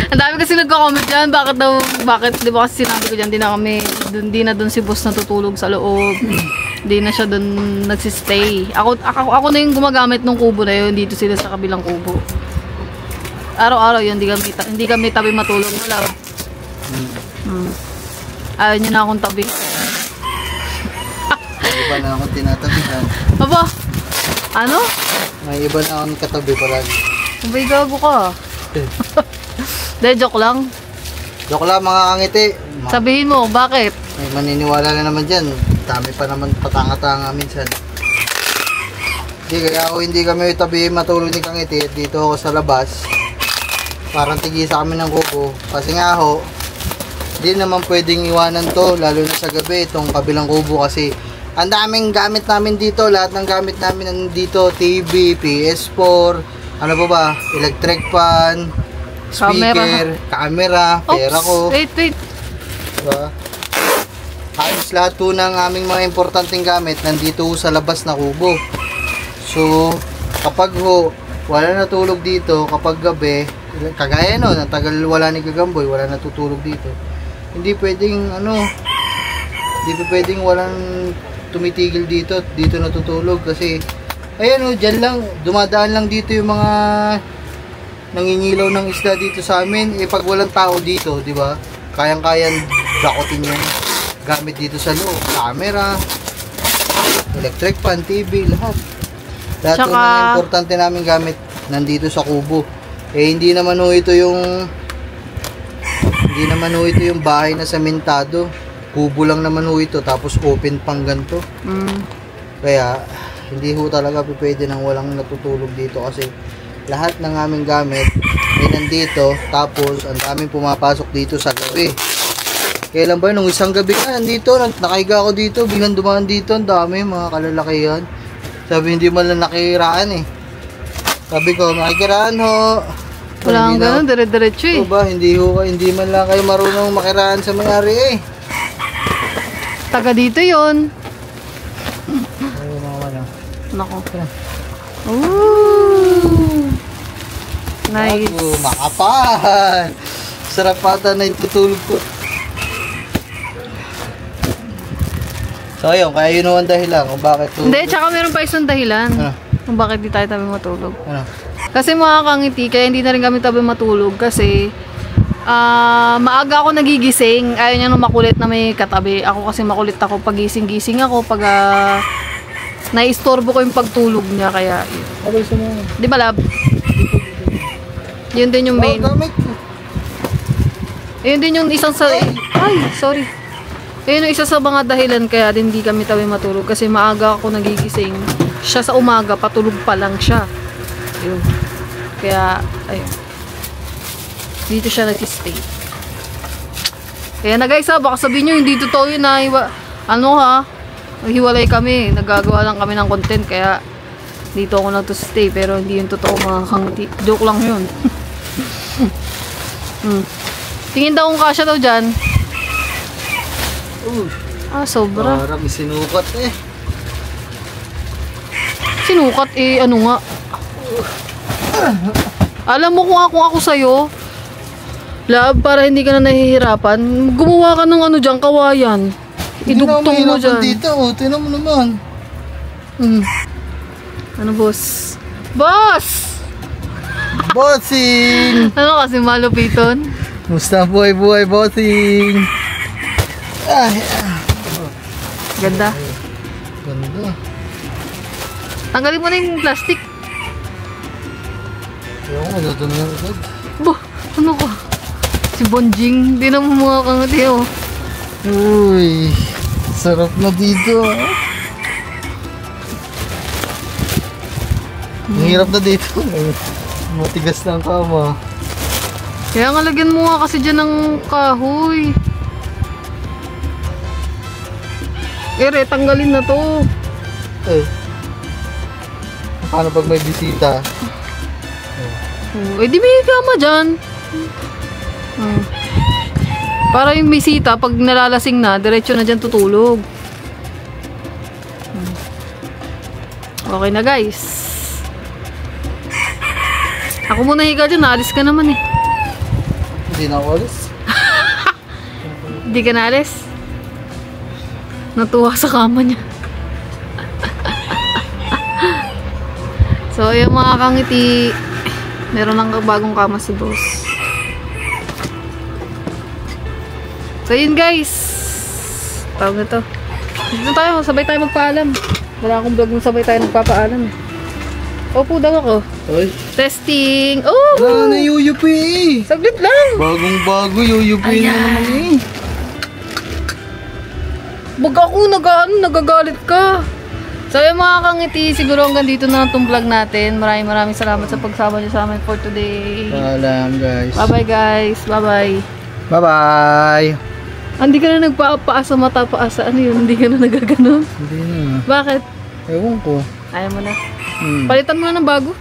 Ang dami kasi nagko-comment dyan, bakit di ba kasi sinabi ko dyan, di na dun si boss natutulog sa loob. Di na siya dun nagsistay. Ako na yung gumagamit ng kubo na yun, dito sila sa kabilang kubo. Araw-araw yun, hindi kami tabi matulog. Wala. Ayaw nyo na akong tabi. May iba na akong tinatabihan. Aba, ano? May iba na akong katabi palagi. Sabay gago ka. De, joke lang. Joke lang mga kangiti. Sabihin mo, bakit? May maniniwala na naman dyan. Dami pa naman patanga-tanga minsan. Hindi kami tabi matulog ni Kangiti. Dito ako sa labas. Parang tigisa kami ng kubo. Kasi nga ho, hindi naman pwedeng iwanan to. Lalo na sa gabi, itong kabilang kubo. Kasi ang daming gamit namin dito. Lahat ng gamit namin nandito. TV, PS4, ano pa ba? Electric fan, speaker, camera, pera ko. Wait. Diba? Halos lahat po ng aming mga importanteng gamit nandito sa labas na kubo. So, kapag wala natulog dito, kapag gabi, kagaya no, natagal wala ni Gagamboy, wala natutulog dito. Hindi pwedeng walang tumitigil dito natutulog kasi ayan dyan lang, dumadaan lang dito yung mga nangingilaw ng isda dito sa amin. Pag walang tao dito, di ba? Kayang-kayang dakotin yung gamit dito sa loob. Camera, electric fan, TV, lahat. Lahat ng importante namin gamit nandito sa kubo. Hindi naman ito yung bahay na samentado. Kubo lang naman ito, tapos open pang ganito. Kaya Hindi ho talaga pwede nang walang natutulog dito kasi lahat ng aming gamit ay nandito, tapos ang daming pumapasok dito sa gabi. Kailan ba nung isang gabi ka nandito, nakahiga ako dito, biglang dumaan dito, ang dami mga kalalakihan. Sabi hindi man lang nakiraan eh. Sabi ko, makikiraan ho. Wala kang ganun, dire-diretso eh. Ba, hindi man lang kayo marunong makiraan sa may-ari eh. Taga dito yon. Ayun mga wala. Nako. Ooh. Nice. Ako, makapal. Sarap pata na itutulog ko. So ayun, kaya yun naman dahilan kung bakit tulog. Hindi, tsaka meron pa isang dahilan. Ano? Kung bakit di tayo tabi matulog. Ano? Kasi mga kangiti, kaya hindi na rin kami tabi matulog kasi maaga ako nagigising. Ayaw niya nung makulit na may katabi. Ako kasi makulit ako pag gising-gising ako pag naistorbo ko yung pagtulog niya. Kaya Okay, so mo. di ba lab? Yun din yung main. Yun din yung isang sa... Ay, sorry. Yun yung isa sa mga dahilan kaya din hindi kami tabi matulog. Kasi maaga ako nagigising. Siya sa umaga, patulog pa lang siya. Yun. Kaya, ayun. Dito siya nag-stay. Kaya na guys ha, baka sabihin nyo, hindi totoo yun na hiwalay kami. Nagagawa lang kami ng content. Kaya, dito ako nag-stay. Pero hindi yun totoo mga kangiti. Joke lang yun. Tingin daw kung kasya daw dyan. Sobra. Parang isinukat eh. Sinukat eh, ano nga. Alam mo kung ako sa'yo, lab, para hindi ka na nahihirapan, gumawa ka ng ano dyan, kawayan. Idugtong mo dyan. Dito, tinan mo naman. Ano, boss? Boss! Bossing! Ano kasi malupiton? Musta buhay-buhay, bossing? Ay, Ganda. ganda. Tanggalin mo na yung plastic. Ayaw ko, dito na lang agad. Ano ka? Si Bonjing, di na mo mga kangati oh. Uy, sarap na dito. Ang hirap na dito. Matigas na ang kama. Kaya nga lagyan mo nga kasi dyan ng kahoy. Tanggalin na to. Paano pag may bisita? Di may kama dyan. Para yung bisita, pag nalalasing na, diretso na dyan tutulog. Okay na guys. Ako muna higa dyan, naalis ka naman eh. Hindi na ako alis. Hindi ka naalis? Natuwa sa kama niya. So, yung mga kangiti, meron lang bagong kama si boss. So, yun guys. Tawag na to. Dito tayo, sabay tayo magpaalam. Wala akong vlog nung sabay tayo nagpapaalam. Opo daw ako. Oy. Testing. Oh! Wala na yuyupi eh. Saglit lang. Bagong-bago, yuyupi na naman eh. Baga ako, nagagalit ka. So yung mga kangiti, siguro hanggang dito na itong vlog natin. Maraming salamat sa pagsama niyo sa amin for today. Paalam guys. Bye-bye guys. Bye-bye. Bye-bye. Hindi ka na nagpapaasa, matapaasa. Ano yun? Hindi ka na nagaganon? Hindi na. Bakit? Ewan ko. Ayaw mo na. Palitan mo na ng bago.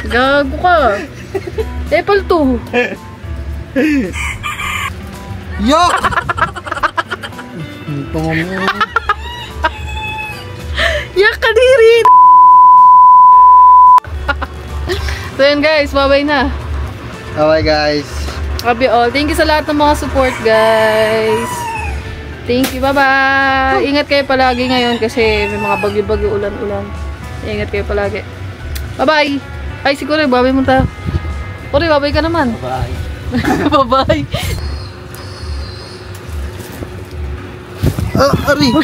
Gago ka. Apple 2. Yok! Tungo mo. Yak ka diri! So yun guys, bye-bye na. Bye guys. Love you all. Thank you sa lahat ng mga support guys. Thank you, bye-bye. Ingat kayo palagi ngayon kasi may mga bagyo-bagyo, ulan-ulan. Ingat kayo palagi. Bye-bye. Ay, siguro, bye-bye mo tayo. Ore, bye-bye ka naman. Bye. Bye-bye. Ari.